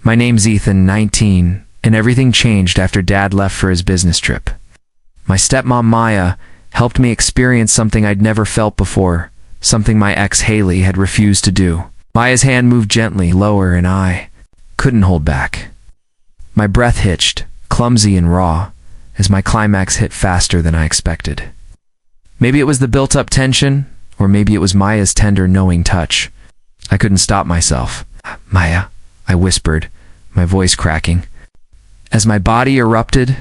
My name's Ethan, 19, and everything changed after Dad left for his business trip. My stepmom, Maya, helped me experience something I'd never felt before, something my ex, Haley, had refused to do. Maya's hand moved gently lower, and I couldn't hold back. My breath hitched, clumsy and raw, as my climax hit faster than I expected. Maybe it was the built-up tension, or maybe it was Maya's tender, knowing touch. I couldn't stop myself. "Maya," I whispered, my voice cracking. As my body erupted,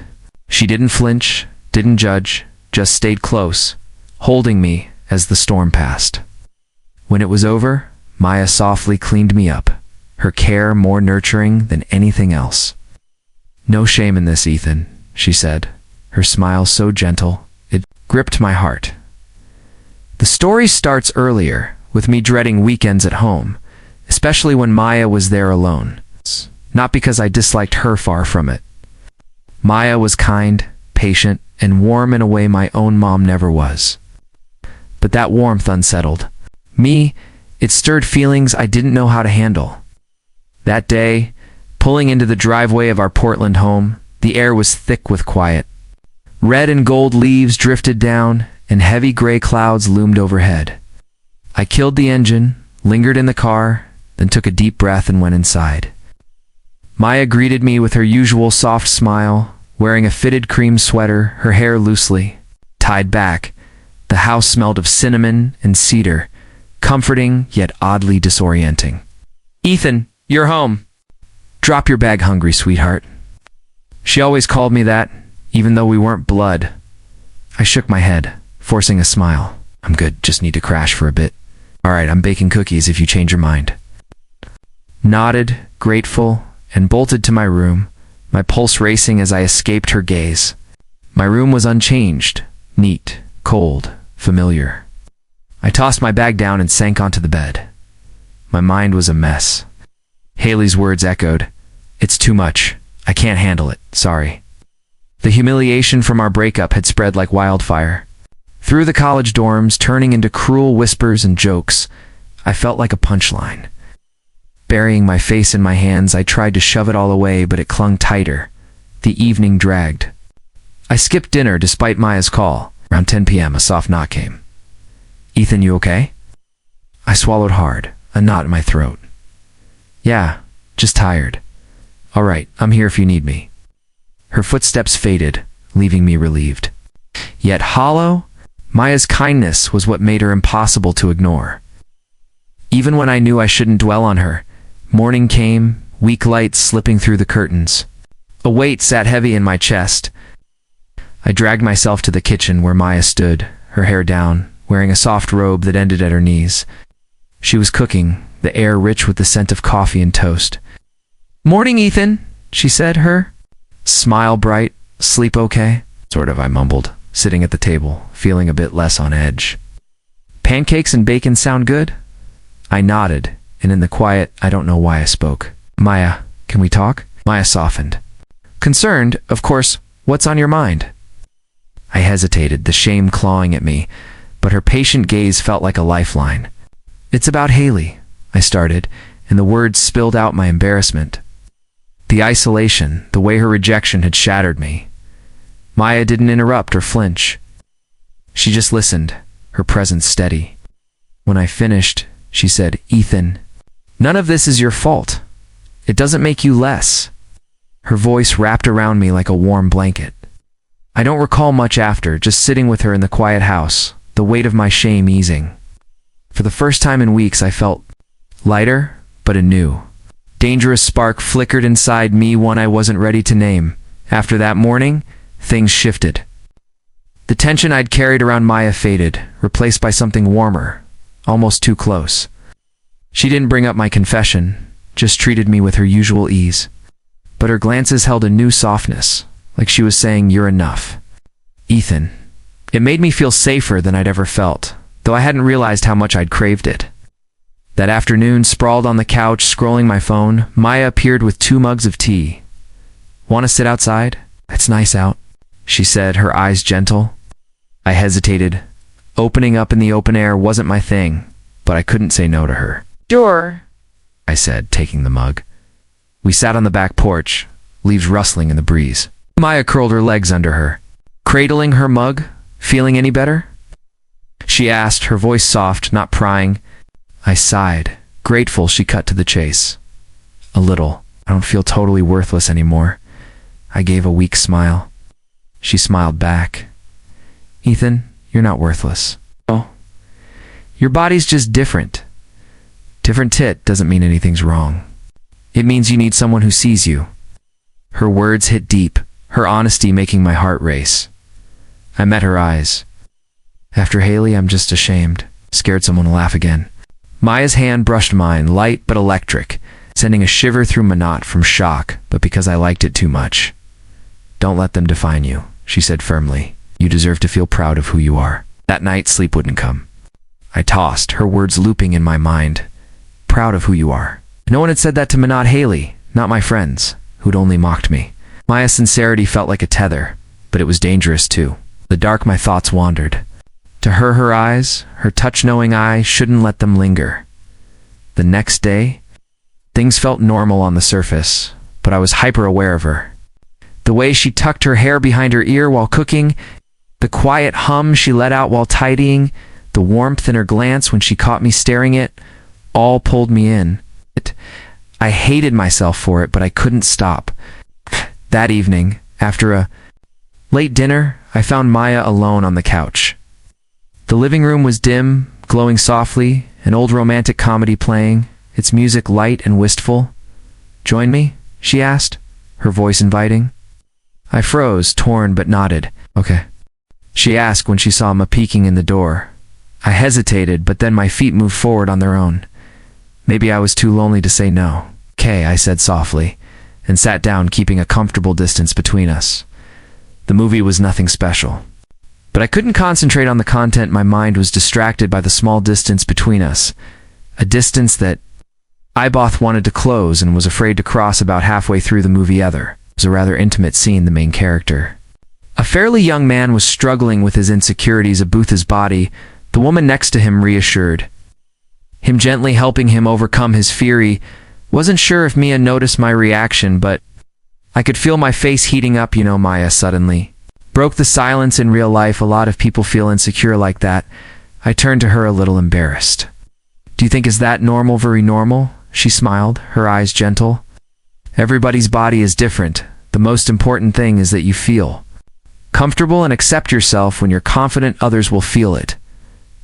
she didn't flinch, didn't judge, just stayed close, holding me as the storm passed. When it was over, Maya softly cleaned me up, her care more nurturing than anything else. "No shame in this, Ethan," she said, her smile so gentle, it gripped my heart. The story starts earlier, with me dreading weekends at home, especially when Maya was there alone. Not because I disliked her, far from it. Maya was kind, patient, and warm in a way my own mom never was. But that warmth unsettled me. It stirred feelings I didn't know how to handle. That day, pulling into the driveway of our Portland home, the air was thick with quiet. Red and gold leaves drifted down, and heavy gray clouds loomed overhead. I killed the engine, lingered in the car, then took a deep breath and went inside. Maya greeted me with her usual soft smile, wearing a fitted cream sweater, her hair loosely tied back. The house smelled of cinnamon and cedar, comforting yet oddly disorienting. "Ethan, you're home. Drop your bag, hungry sweetheart." She always called me that, even though we weren't blood. I shook my head, forcing a smile. "I'm good, just need to crash for a bit." "All right, I'm baking cookies if you change your mind." Nodded, grateful, and bolted to my room, my pulse racing as I escaped her gaze. My room was unchanged, neat, cold, familiar. I tossed my bag down and sank onto the bed. My mind was a mess. Haley's words echoed, "It's too much. I can't handle it. Sorry." The humiliation from our breakup had spread like wildfire. Through the college dorms, turning into cruel whispers and jokes, I felt like a punchline. Burying my face in my hands, I tried to shove it all away, but it clung tighter. The evening dragged. I skipped dinner despite Maya's call. Around 10 p.m., a soft knock came. "Ethan, you okay?" I swallowed hard, a knot in my throat. "Yeah, just tired." "All right, I'm here if you need me." Her footsteps faded, leaving me relieved. Yet hollow, Maya's kindness was what made her impossible to ignore. Even when I knew I shouldn't dwell on her, morning came, weak light slipping through the curtains. A weight sat heavy in my chest. I dragged myself to the kitchen where Maya stood, her hair down, wearing a soft robe that ended at her knees. She was cooking, the air rich with the scent of coffee and toast. "Morning, Ethan," she said, her smile bright. "Sleep okay?" "Sort of," I mumbled, sitting at the table, feeling a bit less on edge. "Pancakes and bacon sound good?" I nodded, and in the quiet, I don't know why I spoke. "Maya, can we talk?" Maya softened. "Concerned, of course. What's on your mind?" I hesitated, the shame clawing at me, but her patient gaze felt like a lifeline. "It's about Haley," I started, and the words spilled out my embarrassment. The isolation, the way her rejection had shattered me. Maya didn't interrupt or flinch. She just listened, her presence steady. When I finished, she said, "Ethan, none of this is your fault. It doesn't make you less." Her voice wrapped around me like a warm blanket. I don't recall much after, just sitting with her in the quiet house, the weight of my shame easing. For the first time in weeks, I felt lighter, but anew. Dangerous spark flickered inside me, one I wasn't ready to name. After that morning, things shifted. The tension I'd carried around Maya faded, replaced by something warmer, almost too close. She didn't bring up my confession, just treated me with her usual ease. But her glances held a new softness, like she was saying, "You're enough, Ethan." It made me feel safer than I'd ever felt, though I hadn't realized how much I'd craved it. That afternoon, sprawled on the couch, scrolling my phone, Maya appeared with 2 mugs of tea. "Want to sit outside? It's nice out," she said, her eyes gentle. I hesitated. Opening up in the open air wasn't my thing, but I couldn't say no to her. "Sure," I said, taking the mug. We sat on the back porch, leaves rustling in the breeze. Maya curled her legs under her, cradling her mug. Feeling any better? She asked, her voice soft, not prying. I sighed, grateful she cut to the chase. A little. I don't feel totally worthless anymore. I gave a weak smile. She smiled back. Ethan, you're not worthless. Oh, your body's just different. Different tit doesn't mean anything's wrong. It means you need someone who sees you. Her words hit deep, her honesty making my heart race. I met her eyes. After Haley, I'm just ashamed, scared someone will laugh again. Maya's hand brushed mine, light but electric, sending a shiver through Manat from shock, but because I liked it too much. Don't let them define you, she said firmly. You deserve to feel proud of who you are. That night, sleep wouldn't come. I tossed, her words looping in my mind. Proud of who you are. No one had said that to Manat Haley, not my friends, who'd only mocked me. Maya's sincerity felt like a tether, but it was dangerous too. The dark my thoughts wandered. To her, her eyes, her touch-knowing eye, shouldn't let them linger. The next day, things felt normal on the surface, but I was hyper-aware of her. The way she tucked her hair behind her ear while cooking, the quiet hum she let out while tidying, the warmth in her glance when she caught me staring it, all pulled me in. I hated myself for it, but I couldn't stop. That evening, after a late dinner, I found Maya alone on the couch. The living room was dim, glowing softly, an old romantic comedy playing, its music light and wistful. Join me? She asked, her voice inviting. I froze, torn, but nodded. Okay. She asked when she saw me peeking in the door. I hesitated, but then my feet moved forward on their own. Maybe I was too lonely to say no. "'Kay," I said softly, and sat down, keeping a comfortable distance between us. The movie was nothing special. But I couldn't concentrate on the content. My mind was distracted by the small distance between us, a distance that I both wanted to close and was afraid to cross about halfway through the movie. It was a rather intimate scene. The main character, a fairly young man, was struggling with his insecurities about his body. The woman next to him reassured him, gently helping him overcome his fear. Wasn't sure if Mia noticed my reaction, but I could feel my face heating up. Maya suddenly broke the silence. In real life, a lot of people feel insecure like that. I turned to her, a little embarrassed. Do you think is that normal? Very normal, she smiled, her eyes gentle. Everybody's body is different. The most important thing is that you feel comfortable and accept yourself. When you're confident, others will feel it.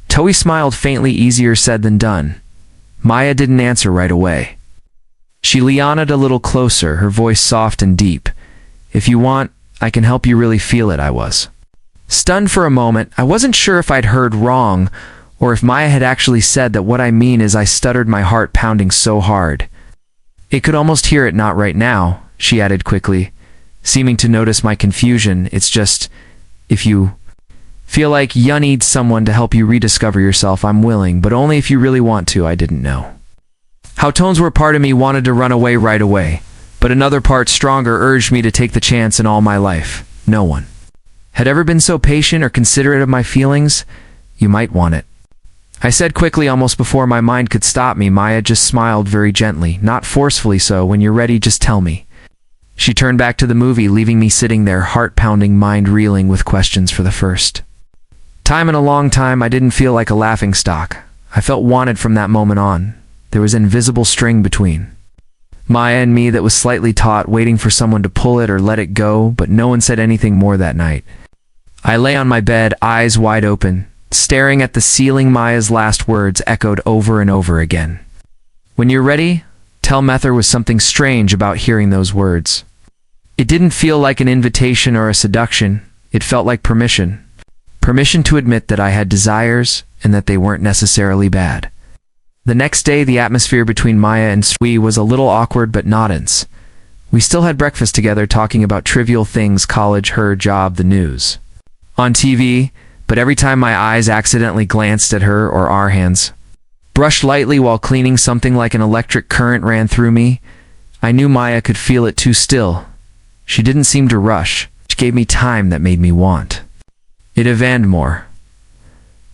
Toei smiled faintly. Easier said than done. Maya didn't answer right away. She leaned a little closer, her voice soft and deep. If you want, I can help you really feel it. I was stunned for a moment. I wasn't sure if I'd heard wrong, or if Maya had actually said that. What I mean is, I stuttered, my heart pounding so hard. It could almost hear it. Not right now, she added quickly, seeming to notice my confusion. It's just, if you feel like you need someone to help you rediscover yourself, I'm willing, but only if you really want to. I didn't know how tones were. Part of me wanted to run away right away, but another part, stronger, urged me to take the chance. In all my life, no one had ever been so patient or considerate of my feelings. You might want it, I said quickly, almost before my mind could stop me. Maya just smiled very gently, not forcefully. So when you're ready, just tell me. She turned back to the movie, leaving me sitting there, heart pounding, mind reeling with questions. For the first time in a long time, I didn't feel like a laughingstock. I felt wanted from that moment on. There was an invisible string between Maya and me that was slightly taut, waiting for someone to pull it or let it go, but no one said anything more that night. I lay on my bed, eyes wide open, staring at the ceiling. Maya's last words echoed over and over again. When you're ready, tell me. There was something strange about hearing those words. It didn't feel like an invitation or a seduction. It felt like permission. Permission to admit that I had desires and that they weren't necessarily bad. The next day, the atmosphere between Maya and Sui was a little awkward but not intense. We still had breakfast together, talking about trivial things: college, her job, the news on TV, but every time my eyes accidentally glanced at her, or our hands brushed lightly while cleaning, something like an electric current ran through me. I knew Maya could feel it too. Still, she didn't seem to rush. She gave me time that made me want it even more.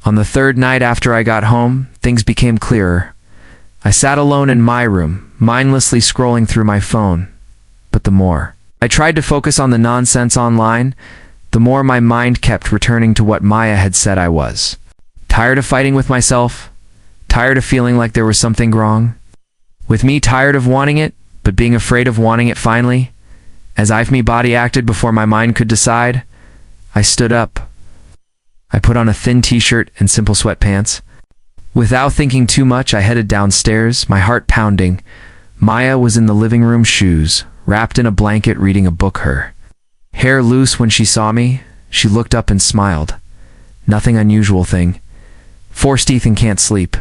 On the third night after I got home, things became clearer. I sat alone in my room, mindlessly scrolling through my phone. But the more I tried to focus on the nonsense online, the more my mind kept returning to what Maya had said I was. Tired of fighting with myself? Tired of feeling like there was something wrong? With me tired of wanting it, but being afraid of wanting it finally? As if my body acted before my mind could decide, I stood up. I put on a thin t-shirt and simple sweatpants. Without thinking too much, I headed downstairs, my heart pounding. Maya was in the living room shoes, wrapped in a blanket reading a book. Her hair loose. When she saw me, she looked up and smiled. Nothing unusual thing. Forced Ethan can't sleep.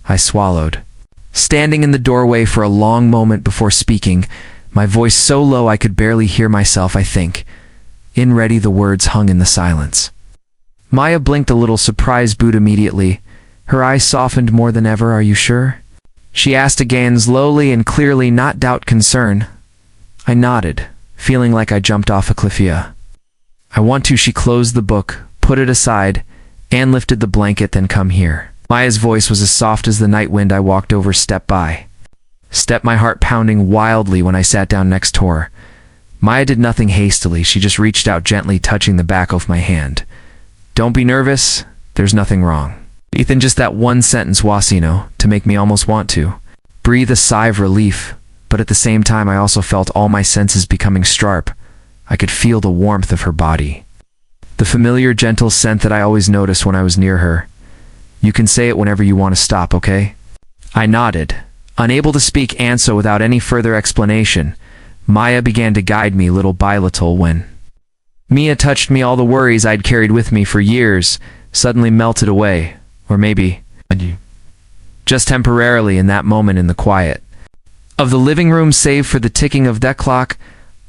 I swallowed. Standing in the doorway for a long moment before speaking, my voice so low I could barely hear myself, I think. In ready, the words hung in the silence. Maya blinked a little, surprised but immediately. Her eyes softened more than ever. Are you sure? She asked again, slowly and clearly, not doubt, concern. I nodded, feeling like I jumped off a cliff. Yeah. I want to. She closed the book, put it aside, and lifted the blanket. Then come here. Maya's voice was as soft as the night wind. I walked over, step by step, my heart pounding wildly when I sat down next to her. Maya did nothing hastily. She just reached out gently, touching the back of my hand. Don't be nervous. There's nothing wrong. Ethan, just that one sentence was enough to make me almost want to breathe a sigh of relief, but at the same time I also felt all my senses becoming sharp. I could feel the warmth of her body, the familiar gentle scent that I always noticed when I was near her. You can say it whenever you want to stop, okay? I nodded, unable to speak, and so without any further explanation, Maya began to guide me little by little. When Mia touched me, all the worries I'd carried with me for years suddenly melted away. Or maybe just temporarily, in that moment in the quiet of the living room. Save for the ticking of that clock,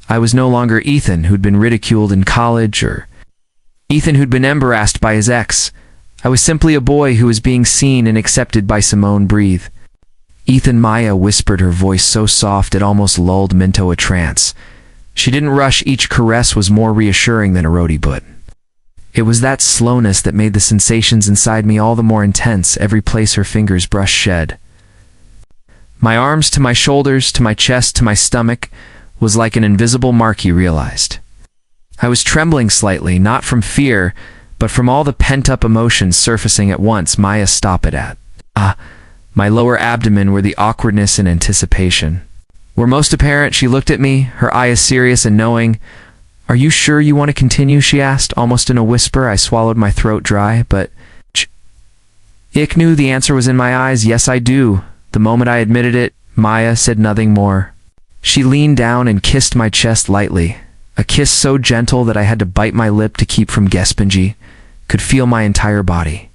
I was no longer Ethan who'd been ridiculed in college, or Ethan who'd been embarrassed by his ex. I was simply a boy who was being seen and accepted by Simone. Breathe. Ethan, Maya whispered, her voice so soft it almost lulled me into a trance. She didn't rush. Each caress was more reassuring than a roti, but it was that slowness that made the sensations inside me all the more intense. Every place her fingers brushed shed my arms, to my shoulders, to my chest, to my stomach, was like an invisible mark. He realized I was trembling slightly, not from fear, but from all the pent-up emotions surfacing at once. Maya stopped it at my lower abdomen, where the awkwardness and anticipation were most apparent. She looked at me, her eyes serious and knowing. Are you sure you want to continue? She asked, almost in a whisper. I swallowed, my throat dry, but I knew the answer was in my eyes. Yes, I do. The moment I admitted it, Maya said nothing more. She leaned down and kissed my chest lightly, a kiss so gentle that I had to bite my lip to keep from gasping. She could feel my entire body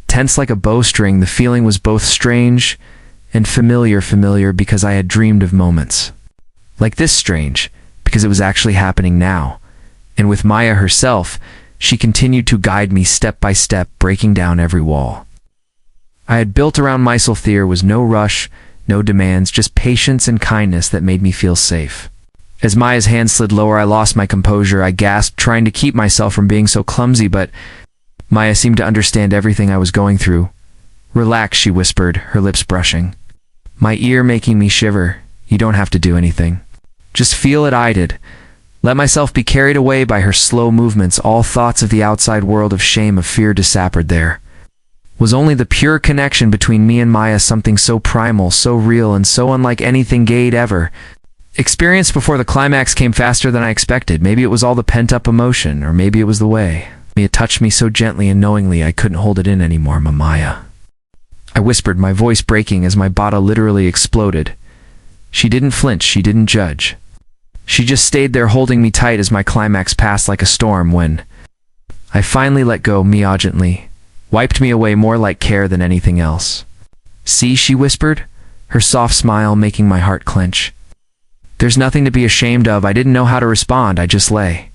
tense like a bowstring. The feeling was both strange and familiar because I had dreamed of moments like this. Strange because it was actually happening now. And with Maya herself, she continued to guide me step by step, breaking down every wall I had built around myself. There was no rush, no demands, just patience and kindness that made me feel safe. As Maya's hand slid lower, I lost my composure. I gasped, trying to keep myself from being so clumsy, but Maya seemed to understand everything I was going through. Relax, she whispered, her lips brushing my ear, making me shiver. You don't have to do anything. Just feel it. I did. Let myself be carried away by her slow movements. All thoughts of the outside world, of shame, of fear disappeared. There was only the pure connection between me and Maya, something so primal, so real, and so unlike anything Gay'd ever experienced before. The climax came faster than I expected. Maybe it was all the pent-up emotion, or maybe it was the way Mia touched me so gently and knowingly I couldn't hold it in anymore. Maya, I whispered, my voice breaking as my body literally exploded. She didn't flinch, she didn't judge. She just stayed there holding me tight as my climax passed like a storm. When I finally let go, Mia gently wiped me away, more like care than anything else. See, she whispered, her soft smile making my heart clench. There's nothing to be ashamed of. I didn't know how to respond. I just lay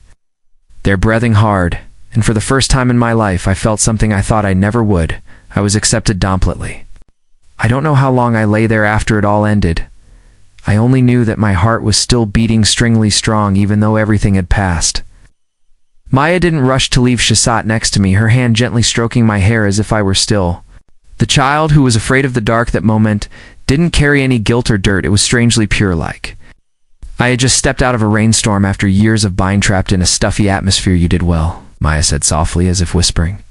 there breathing hard, and for the first time in my life I felt something I thought I never would. I was accepted completely. I don't know how long I lay there after it all ended. I only knew that my heart was still beating stringily strong even though everything had passed. Maya didn't rush to leave. She sat next to me, her hand gently stroking my hair as if I were still the child who was afraid of the dark. That moment didn't carry any guilt or dirt. It was strangely pure-like. I had just stepped out of a rainstorm after years of being trapped in a stuffy atmosphere. You did well, Maya said softly, as if whispering.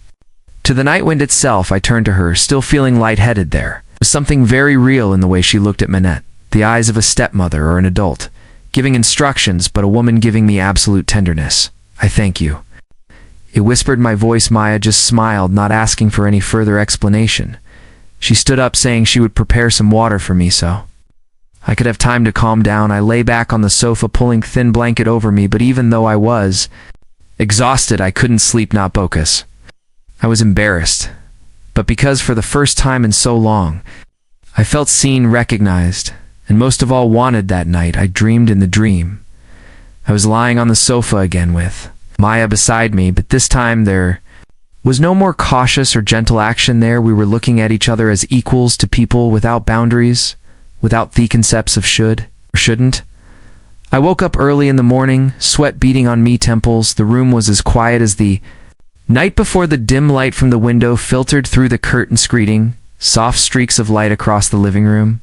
To the night wind itself, I turned to her, still feeling lightheaded there. There was something very real in the way she looked at Manette, the eyes of a stepmother or an adult, giving instructions, but a woman giving me absolute tenderness. I thank you. It whispered my voice. Maya just smiled, not asking for any further explanation. She stood up, saying she would prepare some water for me so I could have time to calm down. I lay back on the sofa, pulling a thin blanket over me, but even though I was exhausted, I couldn't sleep, not focus. I was embarrassed, but because for the first time in so long, I felt seen, recognized, and most of all wanted. That night, I dreamed in the dream. I was lying on the sofa again with Maya beside me, but this time there was no more cautious or gentle action there. We were looking at each other as equals to people, without boundaries, without the concepts of should or shouldn't. I woke up early in the morning, sweat beating on me temples. The room was as quiet as the night before. The dim light from the window filtered through the curtain, screening soft streaks of light across the living room.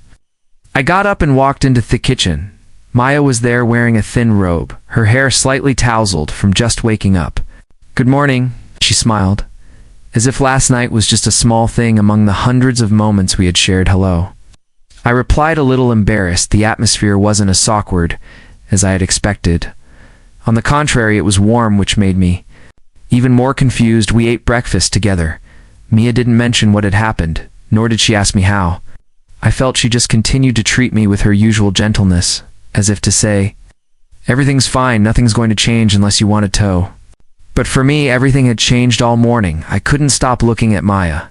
I got up and walked into the kitchen. Maya was there, wearing a thin robe, her hair slightly tousled from just waking up. "Good morning," she smiled, as if last night was just a small thing among the hundreds of moments we had shared. "Hello." I replied, a little embarrassed. The atmosphere wasn't as awkward as I had expected. On the contrary, it was warm, which made me even more confused. We ate breakfast together. Mia didn't mention what had happened, nor did she ask me how. I felt she just continued to treat me with her usual gentleness, as if to say, everything's fine, nothing's going to change unless you want a toe. But for me, everything had changed all morning. I couldn't stop looking at Maya.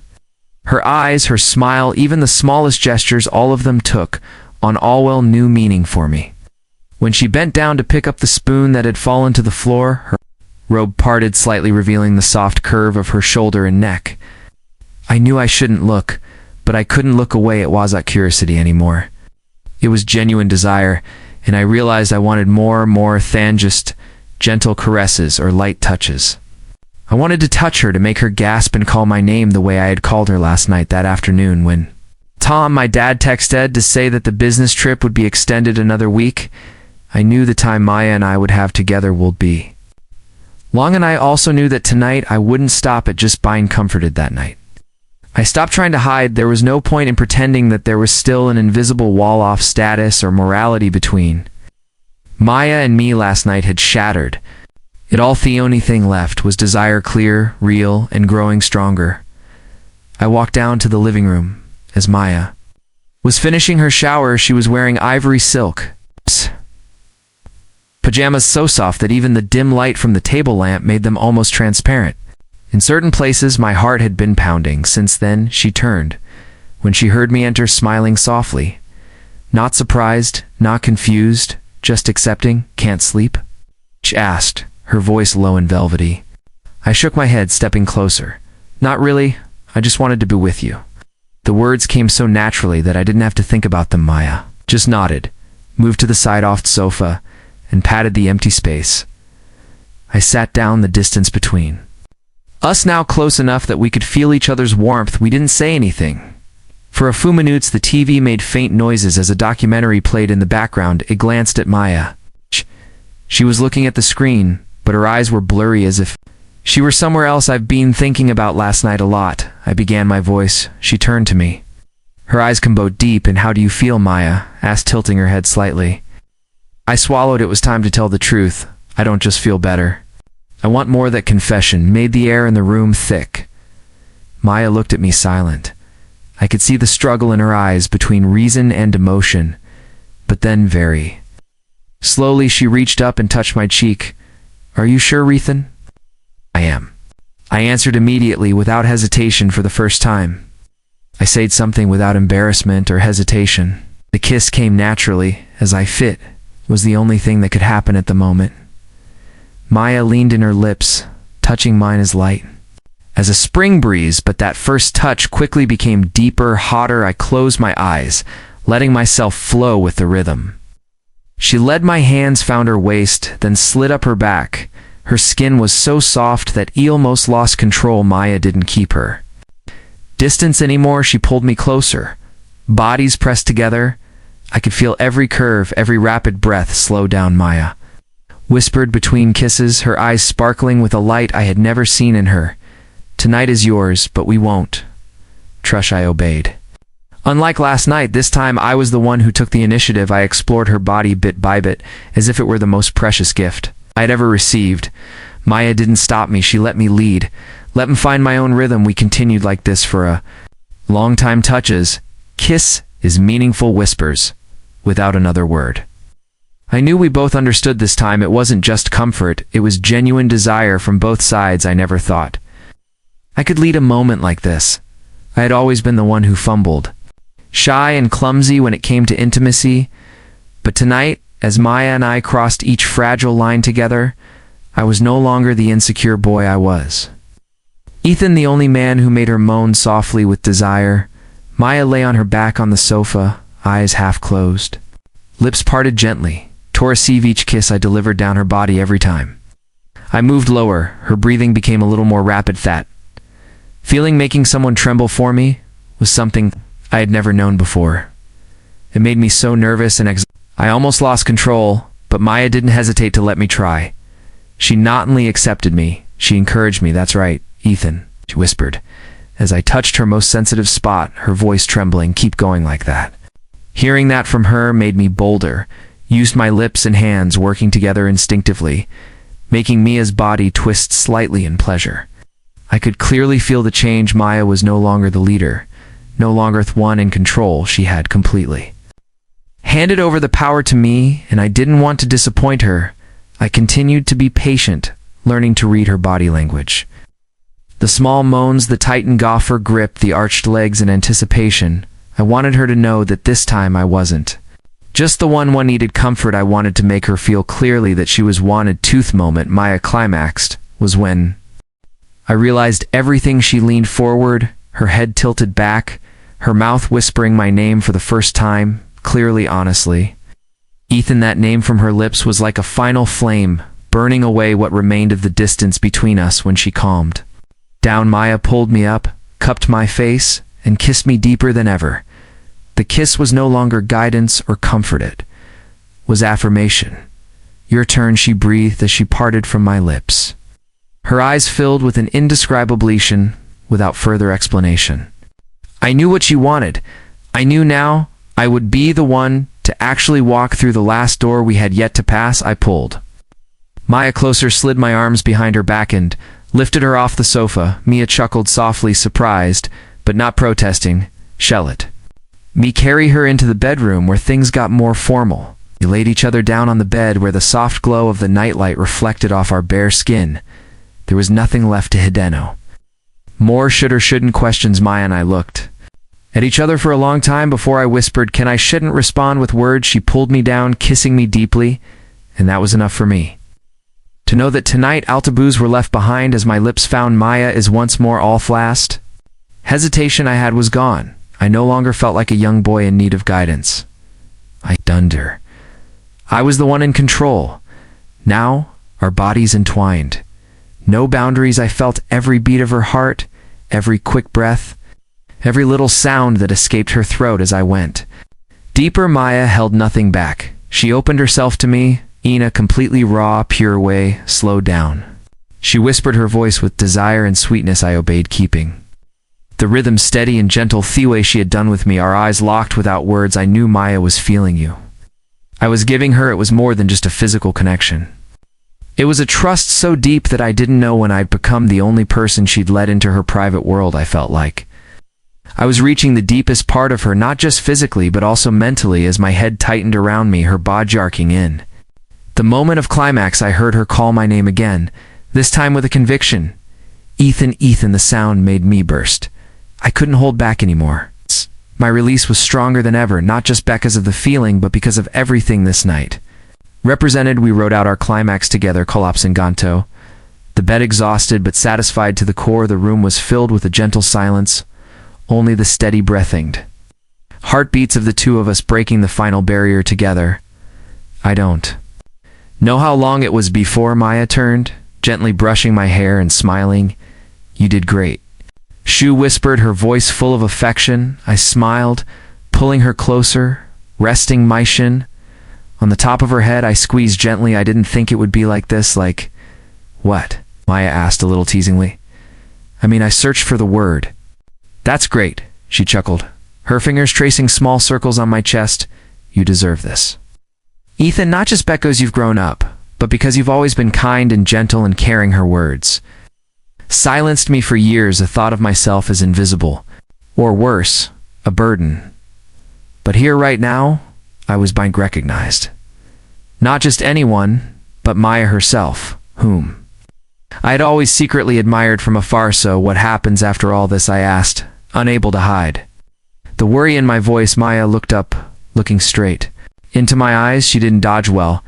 Her eyes, her smile, even the smallest gestures, all of them took on all new meaning for me. When she bent down to pick up the spoon that had fallen to the floor, her robe parted slightly, revealing the soft curve of her shoulder and neck. I knew I shouldn't look, but I couldn't look away. It wasn't curiosity anymore. It was genuine desire, and I realized I wanted more than just gentle caresses or light touches. I wanted to touch her, to make her gasp and call my name the way I had called her last night. That afternoon when Tom, my dad, texted to say that the business trip would be extended another week, I knew the time Maya and I would have together would be long, and I also knew that tonight I wouldn't stop at just being comforted that night. I stopped trying to hide. There was no point in pretending that there was still an invisible wall off status or morality between Maya and me. Last night had shattered it all. The only thing left was desire, clear, real, and growing stronger. I walked down to the living room. As Maya was finishing her shower, she was wearing ivory silk pajamas so soft that even the dim light from the table lamp made them almost transparent. In certain places, my heart had been pounding. Since then, she turned when she heard me enter, smiling softly. Not surprised, not confused, just accepting. "Can't sleep?" she asked, her voice low and velvety. I shook my head, stepping closer. "Not really. I just wanted to be with you." The words came so naturally that I didn't have to think about them. Maya just nodded, moved to the side off the sofa, and patted the empty space. I sat down, the distance between us now close enough that we could feel each other's warmth. We didn't say anything. For a few minutes, the TV made faint noises as a documentary played in the background. It glanced at Maya. She was looking at the screen, but her eyes were blurry, as if she were somewhere else. "I've been thinking about last night a lot," I began, my voice. She turned to me. Her eyes combed deep. "And how do you feel?" Maya asked, tilting her head slightly. I swallowed. It was time to tell the truth. I don't just feel better. I want more. That confession made the air in the room thick. Maya looked at me, silent. I could see the struggle in her eyes between reason and emotion, but then very slowly she reached up and touched my cheek. "Are you sure, Ethan?" "I am," I answered immediately, without hesitation for the first time. I said something without embarrassment or hesitation. The kiss came naturally, as I fit was the only thing that could happen at the moment. Maya leaned in, her lips touching mine as light as a spring breeze, but that first touch quickly became deeper, hotter. I closed my eyes, letting myself flow with the rhythm. She led my hands, found her waist, then slid up her back. Her skin was so soft that I almost lost control. Maya didn't keep her distance anymore. She pulled me closer, Bodies pressed together. I could feel every curve, every rapid breath slow down. Maya whispered between kisses, her eyes sparkling with a light I had never seen in her. "Tonight is yours, but we won't." Trush, I obeyed. Unlike last night, this time I was the one who took the initiative. I explored her body bit by bit, as if it were the most precious gift I had ever received. Maya didn't stop me. She let me lead. Let me find my own rhythm. We continued like this for a long time. Touches, kiss is meaningful whispers, without another word. I knew we both understood this time. It wasn't just comfort, it was genuine desire from both sides. I never thought I could lead a moment like this. I had always been the one who fumbled, shy and clumsy when it came to intimacy. But tonight, as Maya and I crossed each fragile line together, I was no longer the insecure boy I was. Ethan, the only man who made her moan softly with desire. Maya lay on her back on the sofa, eyes half closed. Lips parted gently, to receive each kiss I delivered down her body every time. I moved lower, her breathing became a little more rapid. That feeling, making someone tremble for me, was something I had never known before. It made me so nervous and I almost lost control, but Maya didn't hesitate to let me try. She noddingly accepted me. She encouraged me. "That's right, Ethan," she whispered, as I touched her most sensitive spot, her voice trembling. "Keep going like that." Hearing that from her made me bolder, used my lips and hands working together instinctively, making Mia's body twist slightly in pleasure. I could clearly feel the change. Maya was no longer the leader, no longer the one in control. She had completely handed over the power to me, and I didn't want to disappoint her. I continued to be patient, learning to read her body language. The small moans, the tightened gopher grip, the arched legs in anticipation. I wanted her to know that this time I wasn't just the one needed comfort. I wanted to make her feel clearly that she was wanted. Tooth moment Maya climaxed was when I realized everything. She leaned forward, her head tilted back, her mouth whispering my name for the first time, clearly, honestly. Ethan, that name from her lips was like a final flame, burning away what remained of the distance between us. When she calmed down, Maya pulled me up, cupped my face, and kissed me deeper than ever. The kiss was no longer guidance or comfort, it was affirmation. "Your turn," she breathed as she parted from my lips. Her eyes filled with an indescribable without further explanation. I knew what she wanted. I knew now I would be the one to actually walk through the last door we had yet to pass. I pulled Maya closer, slid my arms behind her back and lifted her off the sofa. Mia chuckled softly, surprised, but not protesting. "Shall it?" Me carry her into the bedroom where things got more formal. We laid each other down on the bed where the soft glow of the nightlight reflected off our bare skin. There was nothing left to hideno. More should or shouldn't questions. Maya and I looked at each other for a long time before I whispered, "Can I?" Shouldn't respond with words. She pulled me down, kissing me deeply, and that was enough for me. To know that tonight all taboos were left behind as my lips found Maya is once more all flashed. Hesitation I had was gone. I no longer felt like a young boy in need of guidance. I dunned her. I was the one in control. Now, our bodies entwined. No boundaries. I felt every beat of her heart, every quick breath, every little sound that escaped her throat as I went deeper. Maya held nothing back. She opened herself to me in a completely raw, pure way. "Slow down," she whispered, her voice with desire and sweetness. I obeyed, keeping the rhythm steady and gentle, the way she had done with me. Our eyes locked without words. I knew Maya was feeling you. I was giving her. It was more than just a physical connection. It was a trust so deep that I didn't know when I'd become the only person she'd let into her private world. I felt like I was reaching the deepest part of her, not just physically but also mentally, as my head tightened around me, her body arcing in. The moment of climax, I heard her call my name again, this time with a conviction. "Ethan, Ethan." The sound made me burst. I couldn't hold back anymore. My release was stronger than ever, not just because of the feeling, but because of everything this night represented. We wrote out our climax together, collapsing ganto. The bed exhausted but satisfied to the core. The room was filled with a gentle silence, only the steady breathing heartbeats of the two of us breaking the final barrier together. I don't know how long it was before Maya turned, gently brushing my hair and smiling. "You did great," she whispered, her voice full of affection. I smiled, pulling her closer, resting my chin on the top of her head. I squeezed gently. I didn't think it would be like this. Like, what? Maya asked a little teasingly. I mean, I searched for the word. That's great, she chuckled, her fingers tracing small circles on my chest. You deserve this. Ethan, not just because you've grown up, but because you've always been kind and gentle and caring. Her words silenced me for years, a thought of myself as invisible, or worse, a burden. But here right now, I was being recognized. Not just anyone, but Maya herself, whom I had always secretly admired from afar. So what happens after all this? I asked, unable to hide the worry in my voice. Maya looked up, looking straight into my eyes. She didn't dodge well.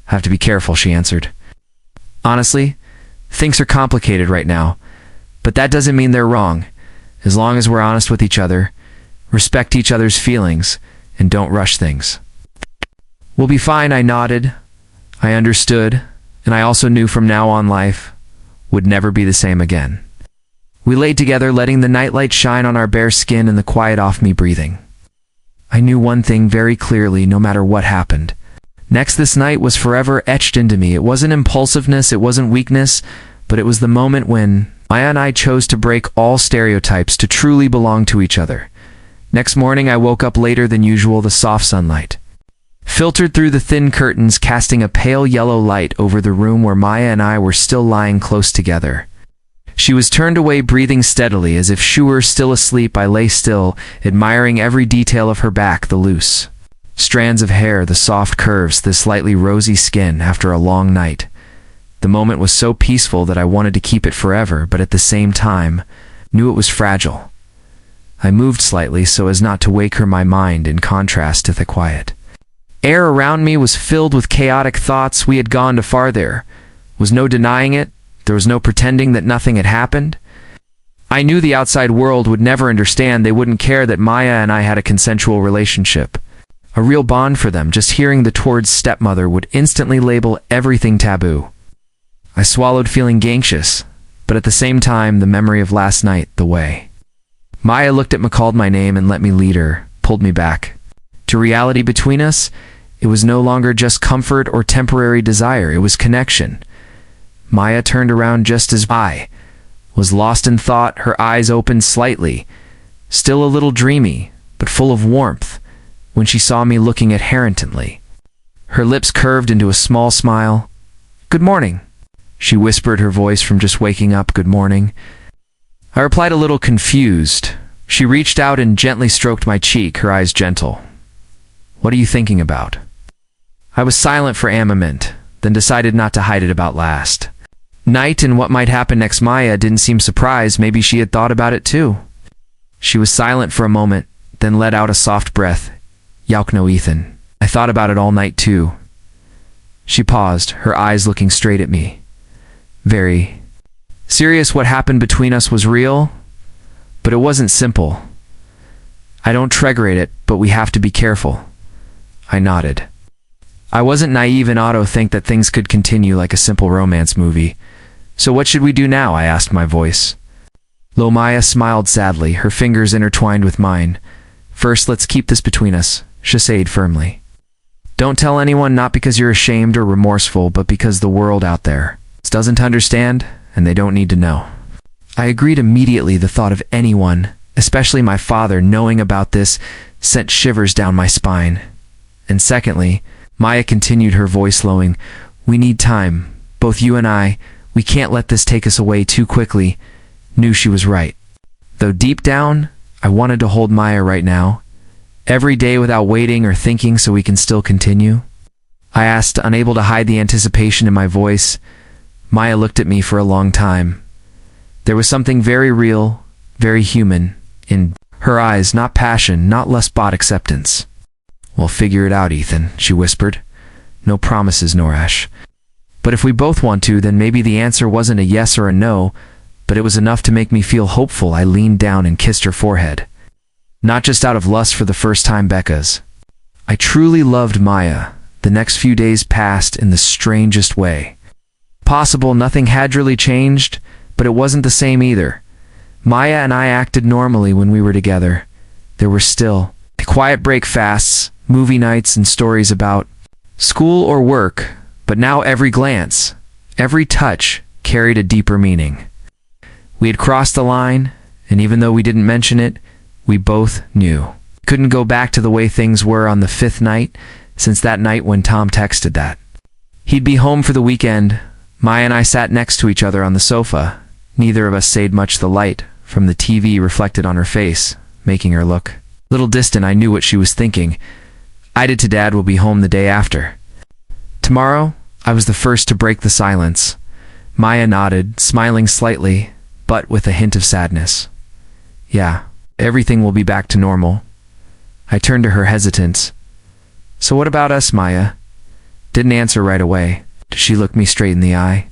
Have to be careful, she answered. Honestly, things are complicated right now, but that doesn't mean they're wrong. As long as we're honest with each other, respect each other's feelings, and don't rush things, we'll be fine. I nodded. I understood, and I also knew from now on life would never be the same again. We lay together, letting the nightlight shine on our bare skin and the quiet off me breathing. I knew one thing very clearly, no matter what happened next, this night was forever etched into me. It wasn't impulsiveness, it wasn't weakness, but it was the moment when Maya and I chose to break all stereotypes, to truly belong to each other. Next morning, I woke up later than usual. The soft sunlight filtered through the thin curtains, casting a pale yellow light over the room where Maya and I were still lying close together. She was turned away, breathing steadily, as if she were still asleep. I lay still, admiring every detail of her back, the loose strands of hair, the soft curves, the slightly rosy skin. After a long night, the moment was so peaceful that I wanted to keep it forever, but at the same time, knew it was fragile. I moved slightly so as not to wake her. My mind, in contrast to the quiet air around me, was filled with chaotic thoughts. We had gone too far. There was no denying it. There was no pretending that nothing had happened. I knew the outside world would never understand. They wouldn't care that Maya and I had a consensual relationship, a real bond for them. Just hearing the towards stepmother would instantly label everything taboo. I swallowed, feeling anxious, but at the same time, the memory of last night, the way Maya looked at me, called my name, and let me lead her, pulled me back to reality. Between us, it was no longer just comfort or temporary desire, it was connection. Maya turned around just as I was lost in thought. Her eyes opened slightly, still a little dreamy, but full of warmth, when she saw me looking at her intently. Her lips curved into a small smile. Good morning, she whispered, her voice from just waking up. Good morning. I replied, a little confused. She reached out and gently stroked my cheek, her eyes gentle. What are you thinking about? I was silent for a moment, then decided not to hide it about last night and what might happen next. Maya didn't seem surprised. Maybe she had thought about it too. She was silent for a moment, then let out a soft breath. Yauk no, Ethan. I thought about it all night too. She paused, her eyes looking straight at me. Very serious. What happened between us was real, but it wasn't simple. I don't triggerate it, but we have to be careful. I nodded. I wasn't naive and auto think that things could continue like a simple romance movie. So what should we do now? I asked, my voice low. Maya smiled sadly, her fingers intertwined with mine. First, let's keep this between us, she said firmly. Don't tell anyone, not because you're ashamed or remorseful, but because the world out there doesn't understand, and they don't need to know. I agreed immediately. The thought of anyone, especially my father, knowing about this sent shivers down my spine. And secondly, Maya continued, her voice lowing, we need time, both you and I. We can't let this take us away too quickly. Knew she was right, though deep down, I wanted to hold Maya right now, every day, without waiting or thinking, so we can still continue. I asked, unable to hide the anticipation in my voice. Maya looked at me for a long time. There was something very real, very human in her eyes, not passion, not lust, but acceptance. We'll figure it out, Ethan, she whispered. No promises, Norash. But if we both want to, then maybe the answer wasn't a yes or a no, but it was enough to make me feel hopeful. I leaned down and kissed her forehead. Not just out of lust for the first time, Becca's. I truly loved Maya. The next few days passed in the strangest way possible. Nothing had really changed, but it wasn't the same either. Maya and I acted normally when we were together. There were still Quiet break fasts, movie nights, and stories about school or work, but now every glance, every touch carried a deeper meaning. We had crossed the line, and even though we didn't mention it, we both knew. Couldn't go back to the way things were on the fifth night, since that night when Tom texted that he'd be home for the weekend. Maya and I sat next to each other on the sofa. Neither of us saved much the light from the TV reflected on her face, making her look a little distant. I knew what she was thinking. I did. To Dad will be home the day after. Tomorrow, I was the first to break the silence. Maya nodded, smiling slightly, but with a hint of sadness. Yeah, everything will be back to normal. I turned to her, hesitant. So what about us, Maya? Didn't answer right away. She looked me straight in the eye,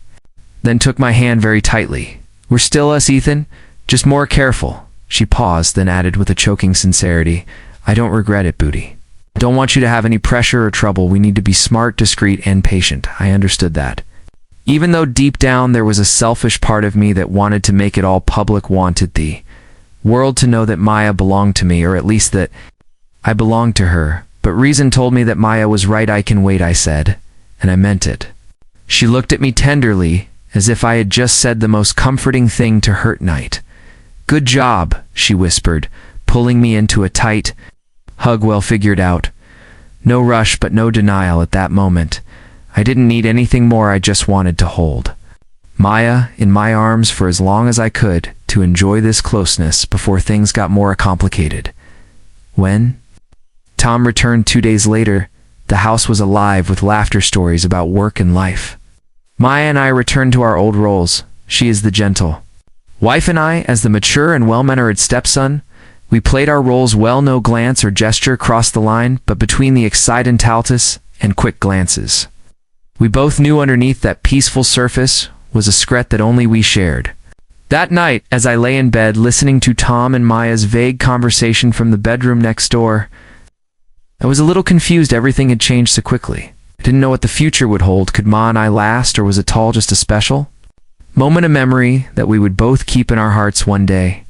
then took my hand very tightly. We're still us, Ethan, just more careful. She paused, then added with a choking sincerity, I don't regret it, Booty. Don't want you to have any pressure or trouble. We need to be smart, discreet, and patient. I understood that. Even though deep down there was a selfish part of me that wanted to make it all public, wanted the world to know that Maya belonged to me, or at least that I belonged to her. But reason told me that Maya was right. I can wait, I said, and I meant it. She looked at me tenderly, as if I had just said the most comforting thing to hurt night. Good job, she whispered, pulling me into a tight hug. Well figured out. No rush, but no denial at that moment. I didn't need anything more. I just wanted to hold Maya in my arms for as long as I could, to enjoy this closeness before things got more complicated. When Tom returned 2 days later, the house was alive with laughter, stories about work and life. Maya and I returned to our old roles. She as the gentle wife and I as the mature and well-mannered stepson. We played our roles well. No glance or gesture crossed the line, but between the excited taltus and quick glances, we both knew underneath that peaceful surface was a secret that only we shared. That night, as I lay in bed listening to Tom and Maya's vague conversation from the bedroom next door, I was a little confused. Everything had changed so quickly. I didn't know what the future would hold. Could Ma and I last, or was it all just a special moment of memory that we would both keep in our hearts one day?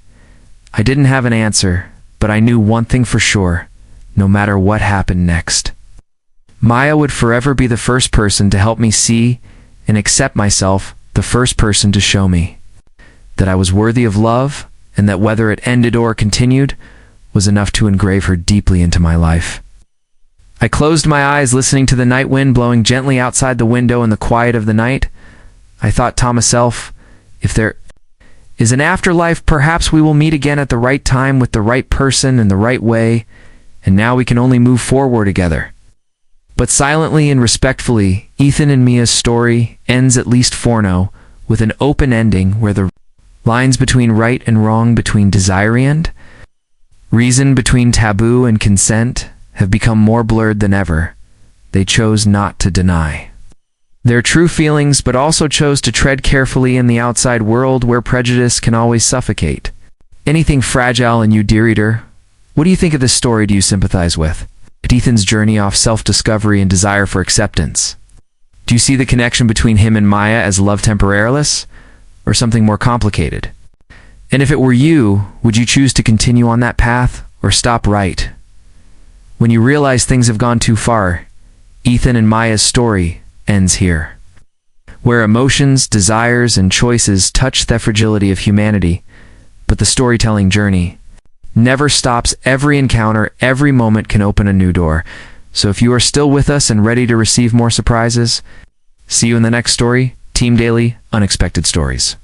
I didn't have an answer, but I knew one thing for sure. No matter what happened next, Maya would forever be the first person to help me see and accept myself, the first person to show me that I was worthy of love, and that whether it ended or continued was enough to engrave her deeply into my life. I closed my eyes, listening to the night wind blowing gently outside the window in the quiet of the night. I thought to myself, if there is an afterlife, perhaps we will meet again at the right time with the right person in the right way, and now we can only move forward together. But silently and respectfully, Ethan and Mia's story ends, at least for now, with an open ending where the lines between right and wrong, between desire and reason, between taboo and consent, have become more blurred than ever. They chose not to deny their true feelings, but also chose to tread carefully in the outside world where prejudice can always suffocate anything fragile. And you, dear reader, what do you think of this story? Do you sympathize with Ethan's journey off self-discovery and desire for acceptance? Do you see the connection between him and Maya as love temporaryless, or something more complicated? And if it were you, would you choose to continue on that path, or stop right when you realize things have gone too far? Ethan and Maya's story ends here, where emotions, desires, and choices touch the fragility of humanity, but the storytelling journey never stops. Every encounter, every moment can open a new door. So if you are still with us and ready to receive more surprises, see you in the next story. Team Daily, Unexpected Stories.